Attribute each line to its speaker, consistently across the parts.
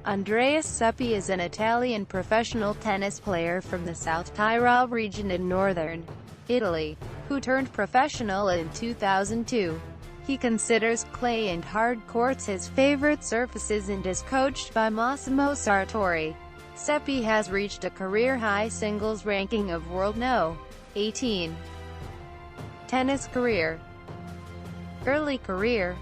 Speaker 1: Andreas Seppi is an Italian professional tennis player from the South Tyrol region in northern Italy, who turned professional in 2002. He considers clay and hard courts his favorite surfaces and is coached by Massimo Sartori. Seppi has reached a career-high singles ranking of World No. 18. Tennis career. Early career.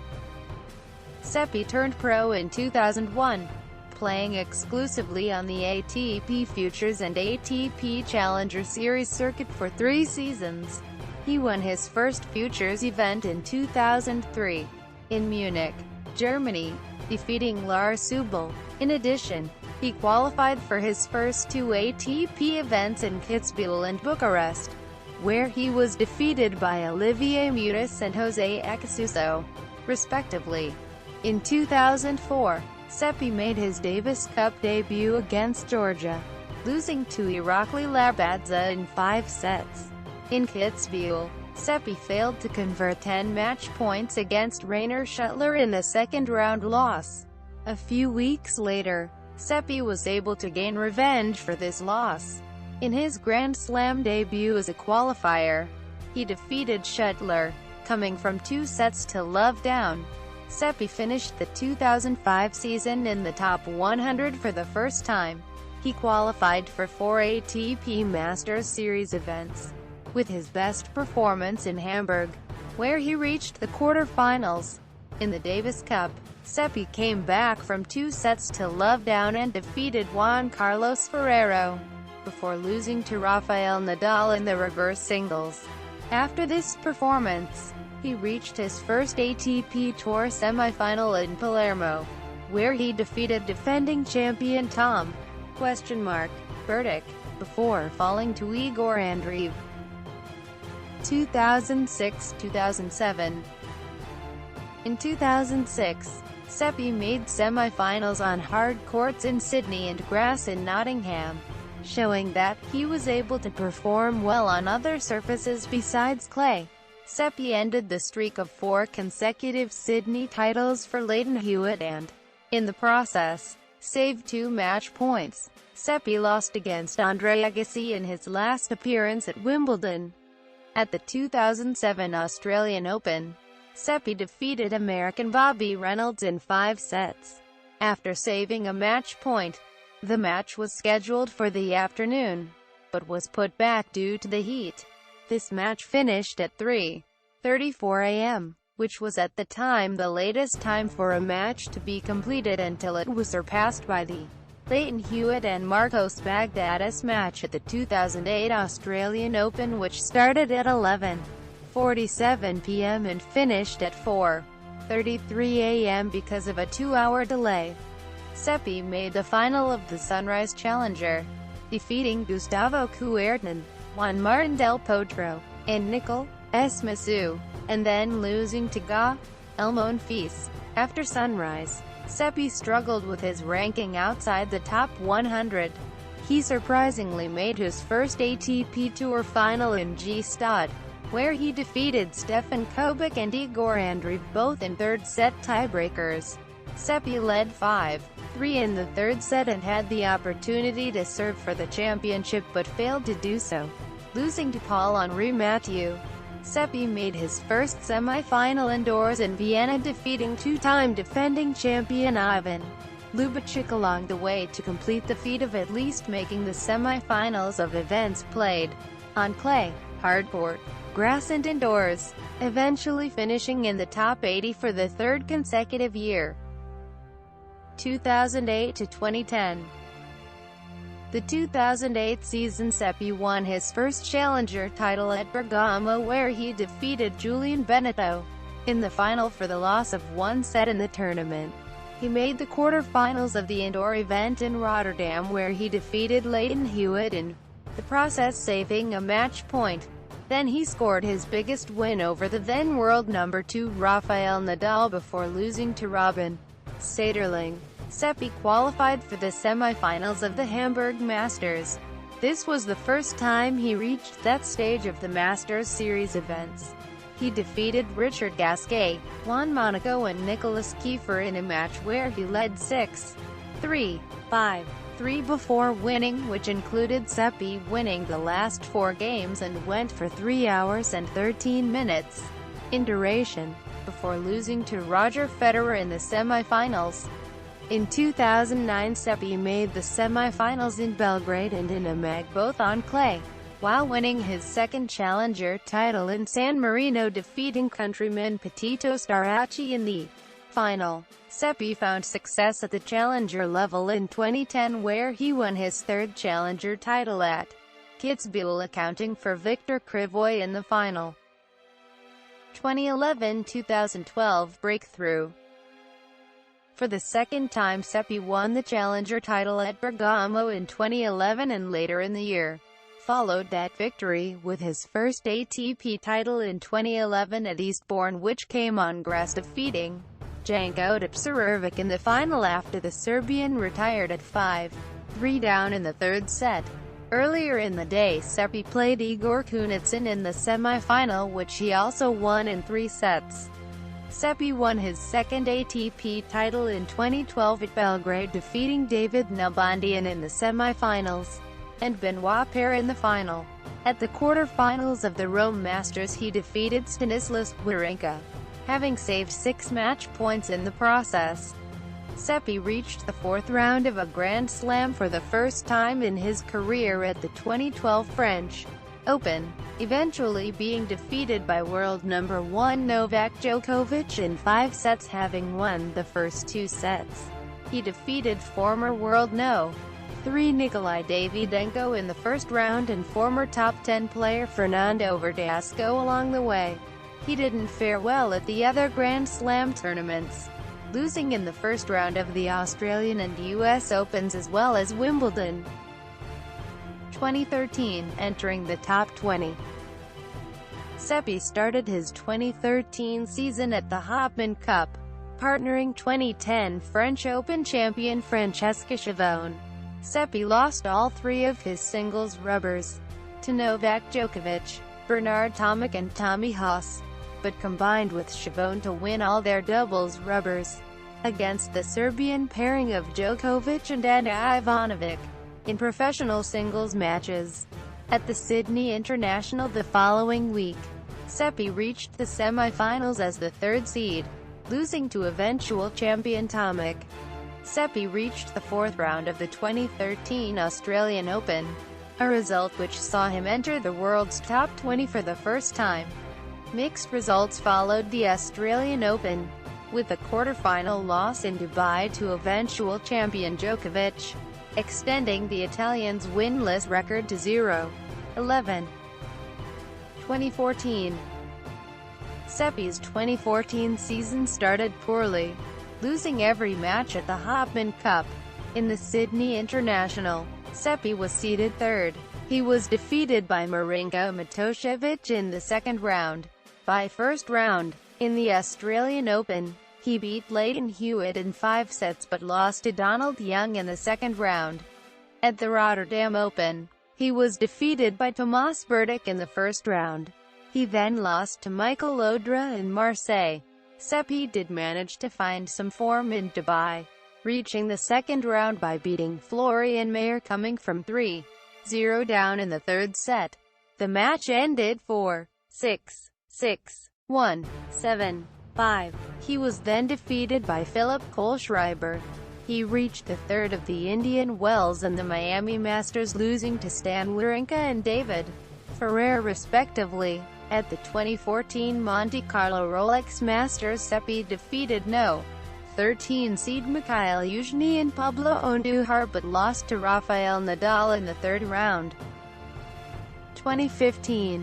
Speaker 1: Seppi turned pro in 2001, playing exclusively on the ATP Futures and ATP Challenger Series circuit for 3 seasons. He won his first Futures event in 2003, in Munich, Germany, defeating Lars Subel. In addition, he qualified for his first 2 ATP events in Kitzbühel and Bucharest, where he was defeated by Olivier Mutis and Jose Acasuso, respectively. In 2004, Seppi made his Davis Cup debut against Georgia, losing to Irakli Labadze in 5 sets. In Kitzbühel, Seppi failed to convert 10 match points against Rainer Schuttler in a second-round loss. A few weeks later, Seppi was able to gain revenge for this loss. In his Grand Slam debut as a qualifier, he defeated Schuttler, coming from 2 sets to love down. Seppi finished the 2005 season in the top 100 for the first time. He qualified for 4 ATP Masters Series events, with his best performance in Hamburg, where he reached the quarterfinals. In the Davis Cup, Seppi came back from 2 sets to love down and defeated Juan Carlos Ferrero, before losing to Rafael Nadal in the reverse singles. After this performance, he reached his first ATP Tour semifinal in Palermo, where he defeated defending champion Tom Berdych, before falling to Igor Andreev. 2006-2007. In 2006, Seppi made semifinals on hard courts in Sydney and grass in Nottingham, showing that he was able to perform well on other surfaces besides clay. Seppi ended the streak of 4 consecutive Sydney titles for Lleyton Hewitt and, in the process, saved 2 match points. Seppi lost against Andreas Agassi in his last appearance at Wimbledon. At the 2007 Australian Open, Seppi defeated American Bobby Reynolds in 5 sets, after saving a match point. The match was scheduled for the afternoon, but was put back due to the heat. This match finished at 3:34 a.m., which was at the time the latest time for a match to be completed until it was surpassed by the Lleyton Hewitt and Marcos Baghdatis match at the 2008 Australian Open, which started at 11:47 p.m. and finished at 4:33 a.m. because of a 2-hour delay. Seppi made the final of the Sunrise Challenger, defeating Gustavo Kuerten, Juan Martín del Potro, and Nicolas Massou, and then losing to Gaël Monfils. After Sunrise, Seppi struggled with his ranking outside the top 100. He surprisingly made his first ATP Tour final in Gstaad, where he defeated Stefan Kovac and Igor Andreev both in third-set tiebreakers. Seppi led 5-3 in the third set and had the opportunity to serve for the championship but failed to do so, losing to Paul-Henri Mathieu. Seppi made his first semi-final indoors in Vienna, defeating 2-time defending champion Ivan Lubicic along the way to complete the feat of at least making the semi-finals of events played on clay, hardcourt, grass and indoors, eventually finishing in the top 80 for the 3rd consecutive year. 2008-2010. The 2008 season, Seppi won his first challenger title at Bergamo, where he defeated Julian Benneteau in the final for the loss of 1 set in the tournament. He made the quarterfinals of the indoor event in Rotterdam, where he defeated Lleyton Hewitt in the process, saving a match point. Then he scored his biggest win over the then world number 2 Rafael Nadal before losing to Robin Soderling. Seppi qualified for the semi-finals of the Hamburg Masters. This was the first time he reached that stage of the Masters Series events. He defeated Richard Gasquet, Juan Monaco and Nicolas Kiefer in a match where he led 6-3 3, 5, 3 before winning, which included Seppi winning the last 4 games and went for 3 hours and 13 minutes in duration, before losing to Roger Federer in the semi-finals. In 2009, Seppi made the semi-finals in Belgrade and in Umag, both on clay, while winning his second challenger title in San Marino, defeating countryman Petito Staracci in the final. Seppi found success at the challenger level in 2010, where he won his third challenger title at Kitzbühel, accounting for Victor Krivoy in the final. 2011-2012 breakthrough. For the second time, Seppi won the challenger title at Bergamo in 2011 and later in the year. Followed that victory with his first ATP title in 2011 at Eastbourne, which came on grass, defeating Janko Tipsarevic in the final after the Serbian retired at 5-3 down in the third set. Earlier in the day, Seppi played Igor Kunitsyn in the semi-final, which he also won in 3 sets. Seppi won his second ATP title in 2012 at Belgrade, defeating David Nalbandian in the semi-finals and Benoit Paire in the final. At the quarter-finals of the Rome Masters, he defeated Stanislas Wawrinka, having saved 6 match points in the process. Seppi reached the 4th round of a Grand Slam for the first time in his career at the 2012 French Open, eventually being defeated by world number 1 Novak Djokovic in 5 sets, having won the first 2 sets. He defeated former world No. 3 Nikolai Davydenko in the first round and former top 10 player Fernando Verdasco along the way. He didn't fare well at the other Grand Slam tournaments, losing in the first round of the Australian and US Opens as well as Wimbledon. 2013, entering the top 20. Seppi started his 2013 season at the Hopman Cup, partnering 2010 French Open champion Francesca Schiavone. Seppi lost all 3 of his singles rubbers to Novak Djokovic, Bernard Tomic and Tommy Haas, but combined with Schiavone to win all their doubles rubbers against the Serbian pairing of Djokovic and Ana Ivanovic in professional singles matches. At the Sydney International the following week, Seppi reached the semi-finals as the 3rd seed, losing to eventual champion Tomic. Seppi reached the 4th round of the 2013 Australian Open, a result which saw him enter the world's top 20 for the first time. Mixed results followed the Australian Open, with a quarter-final loss in Dubai to eventual champion Djokovic, extending the Italian's winless record to 0-11. 2014. Seppi's 2014 season started poorly, losing every match at the Hopman Cup. In the Sydney International, Seppi was seeded 3rd. He was defeated by Marinko Matošević in the 2nd round. By 1st round, in the Australian Open, he beat Leighton Hewitt in 5 sets but lost to Donald Young in the 2nd round. At the Rotterdam Open, he was defeated by Tomas Berdych in the 1st round. He then lost to Michael Odra in Marseille. Seppi did manage to find some form in Dubai, reaching the 2nd round by beating Florian Mayer, coming from 3-0 down in the 3rd set. The match ended 4-6, 6-1, 7-5. He was then defeated by Philip Kohlschreiber. He reached the 3rd of the Indian Wells and the Miami Masters, losing to Stan Wawrinka and David Ferrer respectively. At the 2014 Monte Carlo Rolex Masters, Seppi defeated No. 13 seed Mikhail Yuzhny and Pablo Andujar but lost to Rafael Nadal in the 3rd round. 2015.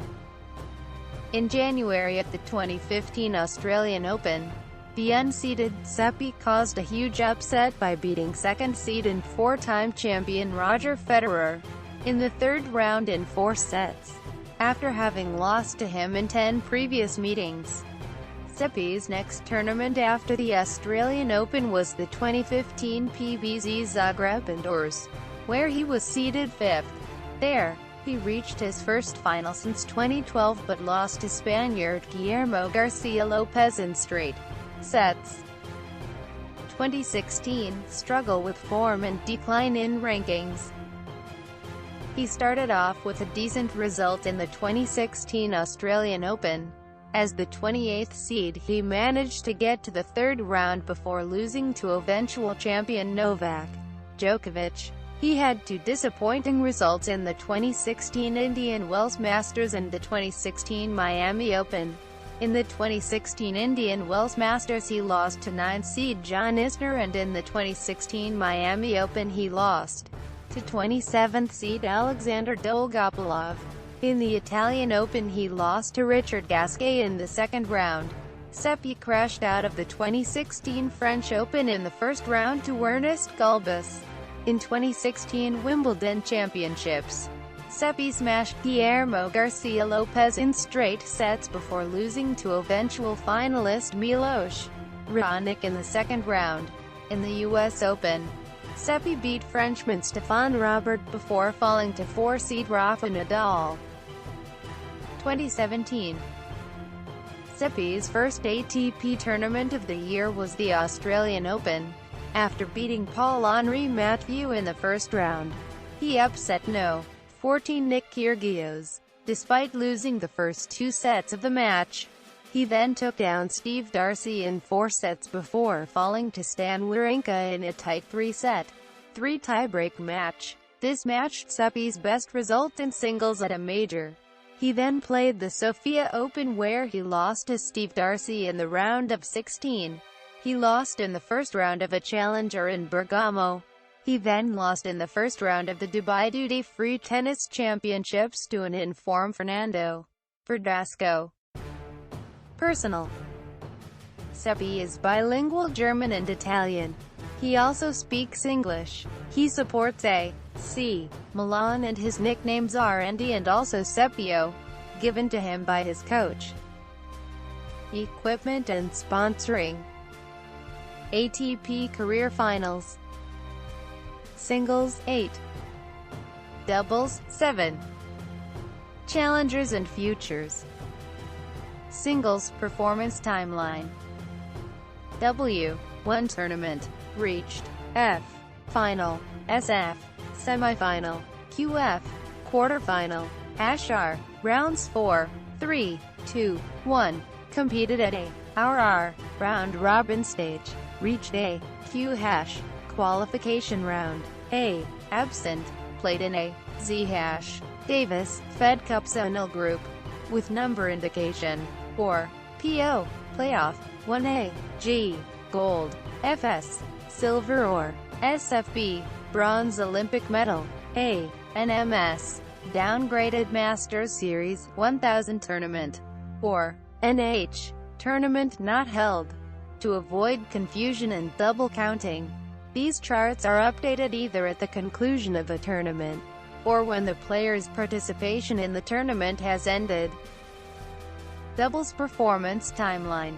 Speaker 1: In January at the 2015 Australian Open, the unseeded Seppi caused a huge upset by beating 2nd seed and 4-time champion Roger Federer in the 3rd round in 4 sets, after having lost to him in 10 previous meetings. Seppi's next tournament after the Australian Open was the 2015 PBZ Zagreb indoors, where he was seeded 5th. There, he reached his first final since 2012 but lost to Spaniard Guillermo Garcia Lopez in straight sets. 2016, struggle with form and decline in rankings. He started off with a decent result in the 2016 Australian Open. As the 28th seed, he managed to get to the third round before losing to eventual champion Novak Djokovic. He had two disappointing results in the 2016 Indian Wells Masters and the 2016 Miami Open. In the 2016 Indian Wells Masters he lost to 9th seed John Isner, and in the 2016 Miami Open he lost to 27th seed Alexander Dolgopolov. In the Italian Open he lost to Richard Gasquet in the second round. Seppi crashed out of the 2016 French Open in the first round to Ernest Gulbis. In 2016 Wimbledon Championships, Seppi smashed Guillermo Garcia Lopez in straight sets before losing to eventual finalist Milos Raonic in the second round. In the US Open, Seppi beat Frenchman Stéphane Robert before falling to 4-seed Rafa Nadal. 2017. Seppi's first ATP tournament of the year was the Australian Open. After beating Paul-Henri Mathieu in the first round, he upset No. 14 Nick Kyrgios. Despite losing the first two sets of the match, he then took down Steve Darcy in 4 sets before falling to Stan Wawrinka in a tight 3-set, 3 tiebreak match. This matched Seppi's best result in singles at a major. He then played the Sofia Open where he lost to Steve Darcy in the round of 16. He lost in the first round of a challenger in Bergamo. He then lost in the first round of the Dubai Duty Free Tennis Championships to an in-form Fernando Verdasco. Personal. Seppi is bilingual German and Italian. He also speaks English. He supports AC Milan and his nicknames are Andy and also Seppio, given to him by his coach. Equipment and sponsoring. ATP Career Finals. Singles, 8. Doubles, 7. Challengers and Futures. Singles Performance Timeline. W1 Tournament. Reached. F. Final. SF. Semifinal. QF. Quarterfinal. #R. Rounds 4, 3, 2, 1. Competed at a R. Round Robin Stage. Reached a Q#. Qualification Round A. Absent. Played in a Z#. Davis Fed Cup Zonal Group. With number indication. 4. PO. Playoff. 1A. G. Gold. FS. Silver or SFB. Bronze Olympic medal. A. NMS. Downgraded Masters Series 1000 Tournament. Or NH. Tournament not held. To avoid confusion and double counting, these charts are updated either at the conclusion of a tournament, or when the player's participation in the tournament has ended. Doubles Performance Timeline.